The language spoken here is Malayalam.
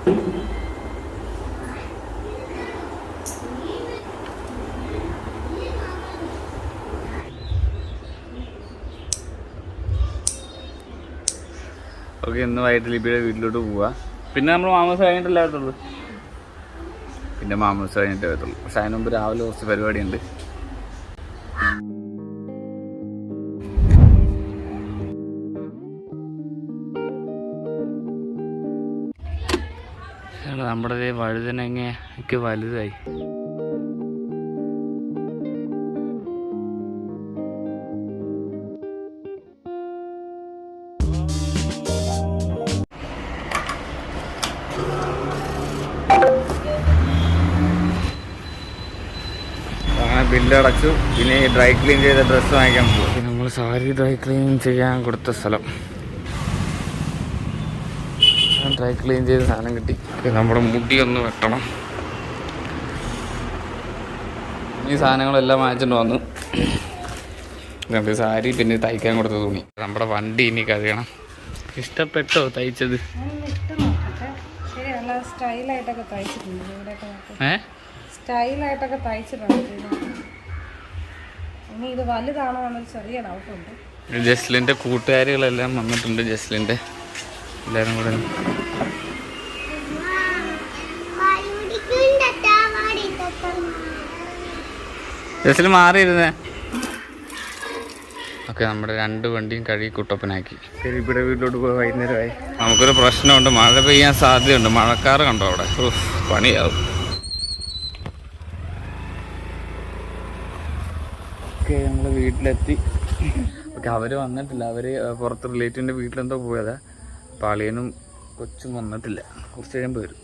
ഓക്കെ, ഇന്ന് വൈകിട്ട് ലിബിയുടെ വീട്ടിലോട്ട് പോവാ. പിന്നെ നമ്മൾ മാമൂസ് കഴിഞ്ഞിട്ടല്ലേ വരത്തുള്ളൂ. പിന്നെ മാമൂസ് കഴിഞ്ഞിട്ടേ വരത്തുള്ളൂ. പക്ഷെ അതിന് മുമ്പ് രാവിലെ കുറച്ച് പരിപാടിയുണ്ട്. നമ്മുടെ വഴുതനങ്ങ വലുതായി. അങ്ങനെ ബില്ലടച്ചു. പിന്നെ ഡ്രൈ ക്ലീൻ ചെയ്ത ഡ്രസ്സ് വാങ്ങിക്കാൻ പോകും. പിന്നെ നമ്മൾ സാരി ഡ്രൈ ക്ലീൻ ചെയ്യാൻ കൊടുത്ത സ്ഥലം, ഡ്രൈ ക്ലീൻ ചെയ്ത സാധനം കിട്ടി. നമ്മുടെ മുടി ഒന്ന് വെട്ടണം. ഈ സാധനങ്ങളെല്ലാം വാങ്ങിച്ചിട്ട് വന്നു. രണ്ട് സാരി, പിന്നെ തയ്ക്കാൻ കൊടുത്ത തുണി. നമ്മുടെ വണ്ടി ഇനി കഴുകണം. ഇഷ്ടപ്പെട്ടോ തയ്ച്ചത്? സ്റ്റൈലായിട്ടൊക്കെ തയ്ച്ചിട്ടുണ്ട്. ഇനി ഇത് വലുതാണോ എന്നൊരു ചെറിയ ഡൗട്ടുണ്ട്. ജസ്ലിൻ്റെ കൂട്ടുകാരികളെല്ലാം വന്നിട്ടുണ്ട്. ജസ്ലിൻ്റെ എല്ലാവരും കൂടെ ജസ്ലിൻ മാറിയിരുന്നേ. ഓക്കെ, നമ്മുടെ രണ്ട് വണ്ടിയും കഴുകി കുട്ടപ്പനാക്കി. ഇവിടെ വീട്ടിലോട്ട് പോയി വൈകുന്നേരമായി. നമുക്കൊരു പ്രശ്നമുണ്ട്, മഴ പെയ്യാൻ സാധ്യതയുണ്ട്. മഴക്കാറ് കണ്ടോ അവിടെ? പണിയാവും. ഓക്കെ, നമ്മൾ വീട്ടിലെത്തി. ഓക്കെ, അവർ വന്നിട്ടില്ല. അവർ പുറത്ത് റിലേറ്റീവിൻ്റെ വീട്ടിലെന്തോ പോയതാ. പാളിയനും കൊച്ചും വന്നിട്ടില്ല. കുറച്ച് കഴിയുമ്പോൾ വരും.